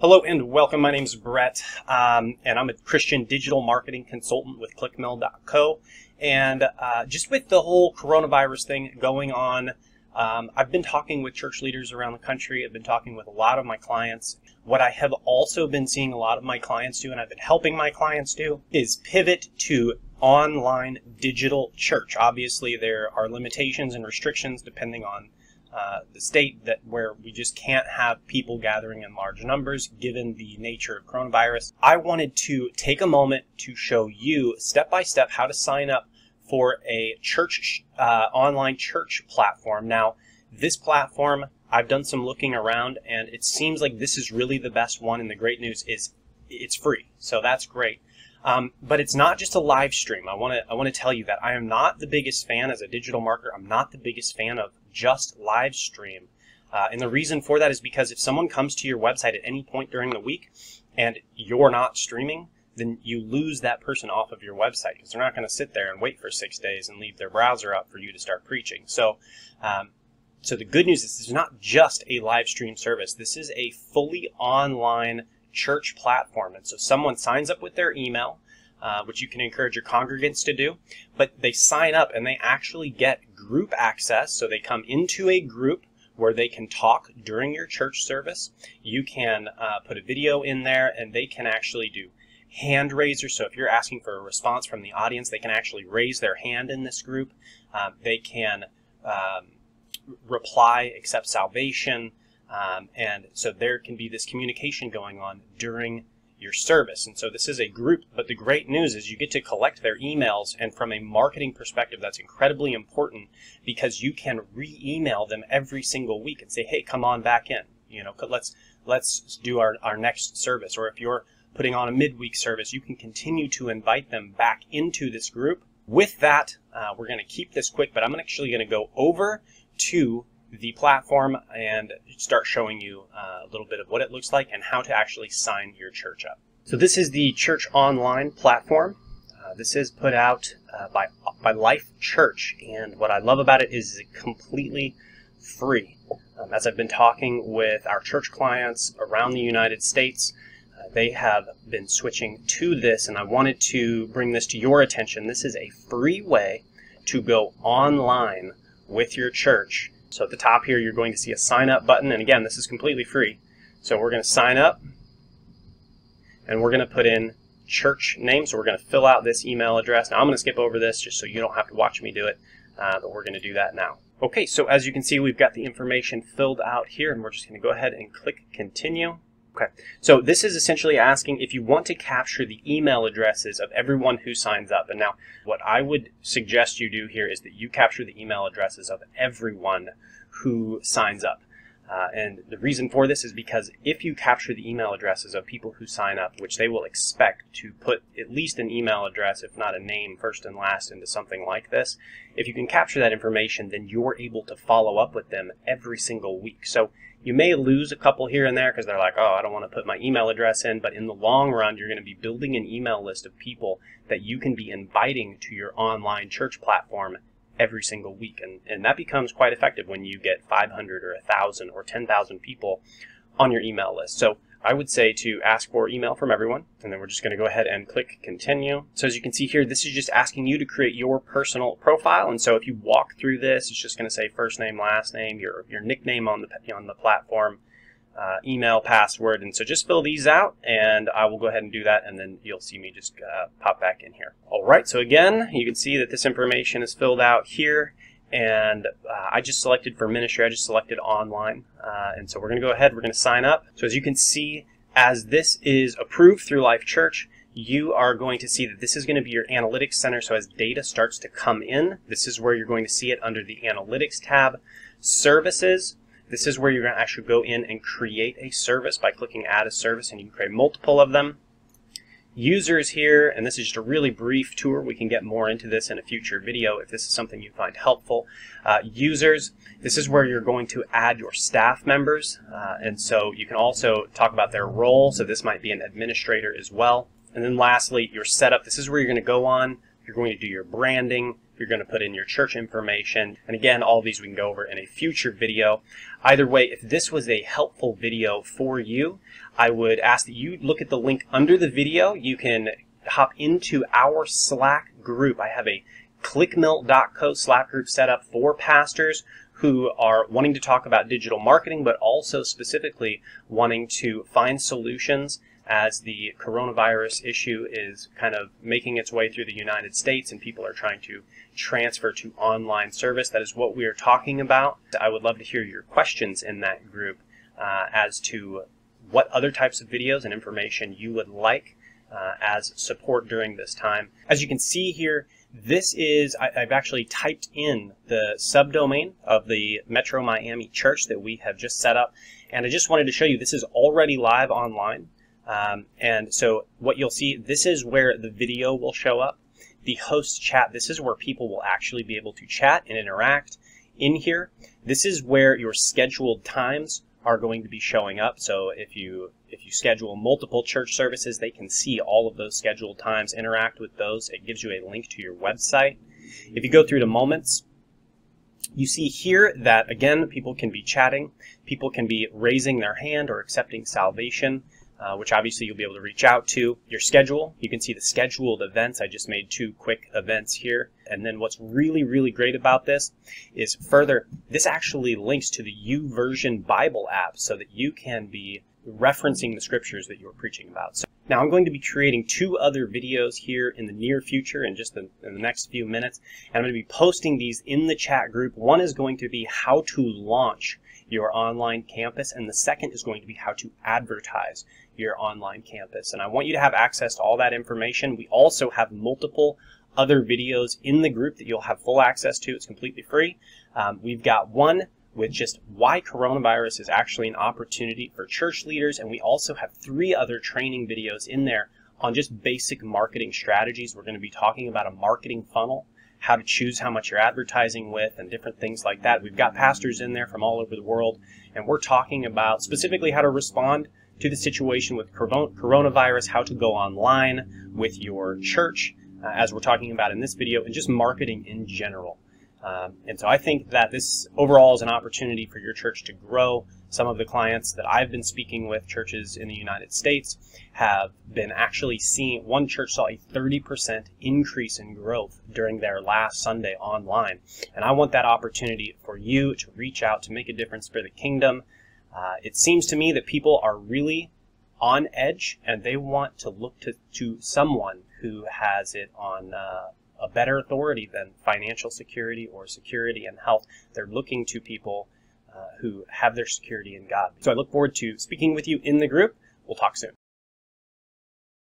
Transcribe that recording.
Hello and welcome. My name is Brett, and I'm a Christian digital marketing consultant with Clickmill.co. And just with the whole coronavirus thing going on, I've been talking with church leaders around the country. I've been talking with a lot of my clients. What I have also been seeing a lot of my clients do, and I've been helping my clients do, is pivot to online digital church. Obviously, there are limitations and restrictions depending on the state where we just can't have people gathering in large numbers given the nature of coronavirus. I wanted to take a moment to show you step by step how to sign up for a church online church platform. Now, this platform, I've done some looking around and it seems like this is really the best one, and the great news is it's free, so that's great. But it's not just a live stream. I want to tell you that I am not the biggest fan as a digital marketer. I'm not the biggest fan of just live stream. And the reason for that is because if someone comes to your website at any point during the week and you're not streaming, then you lose that person off of your website because they're not going to sit there and wait for 6 days and leave their browser up for you to start preaching. So, so the good news is this is not just a live stream service. This is a fully online church platform. And so someone signs up with their email, which you can encourage your congregants to do, but they sign up and they actually get group access. So they come into a group where they can talk during your church service. You can put a video in there and they can actually do hand raisers. So if you're asking for a response from the audience, they can actually raise their hand in this group. They can reply, accept salvation. And so there can be this communication going on during your service. And so this is a group, but the great news is you get to collect their emails, and from a marketing perspective, that's incredibly important because you can re-email them every single week and say, hey, come on back in. You know, let's do our next service. Or if you're putting on a midweek service, you can continue to invite them back into this group. With that, we're going to keep this quick, but I'm actually going to go over to the platform and start showing you a little bit of what it looks like and how to actually sign your church up. So this is the church online platform. This is put out by Life Church, and what I love about it is it's completely free. As I've been talking with our church clients around the United States, they have been switching to this, and I wanted to bring this to your attention. This is a free way to go online with your church. So at the top here, you're going to see a sign up button. And again, this is completely free. So we're going to sign up and we're going to put in church name. So we're going to fill out this email address. Now I'm going to skip over this just so you don't have to watch me do it, but we're going to do that now. Okay, so as you can see, we've got the information filled out here, and we're just going to go ahead and click continue. Okay, so this is essentially asking if you want to capture the email addresses of everyone who signs up. And now what I would suggest you do here is that you capture the email addresses of everyone who signs up. And the reason for this is because if you capture the email addresses of people who sign up, which they will expect to put at least an email address, if not a name, first and last into something like this, if you can capture that information, then you're able to follow up with them every single week. So you may lose a couple here and there because they're like, oh, I don't want to put my email address in, but in the long run, you're going to be building an email list of people that you can be inviting to your online church platform every single week. And that becomes quite effective when you get 500 or 1,000 or 10,000 people on your email list. So I would say to ask for email from everyone, and then we're just going to go ahead and click continue. So as you can see here, this is just asking you to create your personal profile. And so if you walk through this, it's just going to say first name, last name, your nickname on the platform, email, password. And so just fill these out, and I will go ahead and do that, and then you'll see me just pop back in here. All right, so again, you can see that this information is filled out here, and I just selected for ministry, I just selected online, and so we're going to go ahead, we're going to sign up. So as you can see, as this is approved through Life Church, you are going to see that this is going to be your analytics center. So as data starts to come in, this is where you're going to see it under the analytics tab. Services, this is where you're going to actually go in and create a service by clicking add a service, and you can create multiple of them. Users here, and this is just a really brief tour. We can get more into this in a future video if this is something you find helpful. Users, this is where you're going to add your staff members, and so you can also talk about their role. So this might be an administrator as well. And then lastly, your setup. This is where you're going to go on. You're going to do your branding, You're going to put in your church information. And again, all of these we can go over in a future video. Either way, if this was a helpful video for you, I would ask that you look at the link under the video. You can hop into our Slack group. I have a clickmill.co Slack group set up for pastors who are wanting to talk about digital marketing, but also specifically wanting to find solutions as the coronavirus issue is kind of making its way through the United States and people are trying to transfer to online service. That is what we are talking about. I would love to hear your questions in that group as to what other types of videos and information you would like as support during this time. As you can see here, this is, I've actually typed in the subdomain of the Metro Miami church that we have just set up, and I just wanted to show you this is already live online. And so what you'll see, this is where the video will show up. The host chat, this is where people will actually be able to chat and interact in here. This is where your scheduled times are going to be showing up. So if you schedule multiple church services, they can see all of those scheduled times, interact with those. It gives you a link to your website. If you go through to moments, you see here that, again, people can be chatting. People can be raising their hand or accepting salvation, which obviously you'll be able to reach out to. Your schedule, you can see the scheduled events. I just made 2 quick events here. And then what's really, really great about this is further, this actually links to the YouVersion Bible app so that you can be referencing the scriptures that you're preaching about. So now I'm going to be creating 2 other videos here in the near future in just in the next few minutes. And I'm going to be posting these in the chat group. One is going to be how to launch your online campus, and the second is going to be how to advertise your online campus. And I want you to have access to all that information. We also have multiple other videos in the group that you'll have full access to. It's completely free. We've got one with just why coronavirus is actually an opportunity for church leaders, and we also have 3 other training videos in there on just basic marketing strategies. We're going to be talking about a marketing funnel, how to choose how much you're advertising with, and different things like that. We've got pastors in there from all over the world, and we're talking about specifically how to respond to the situation with coronavirus, how to go online with your church, as we're talking about in this video, and just marketing in general. And so I think that this overall is an opportunity for your church to grow. Some of the clients that I've been speaking with, churches in the United States, have been actually seeing, one church saw a 30% increase in growth during their last Sunday online. And I want that opportunity for you to reach out, to make a difference for the kingdom. It seems to me that people are really on edge, and they want to look to someone who has it on a better authority than financial security or security and health. They're looking to people who have their security in God. So I look forward to speaking with you in the group. We'll talk soon.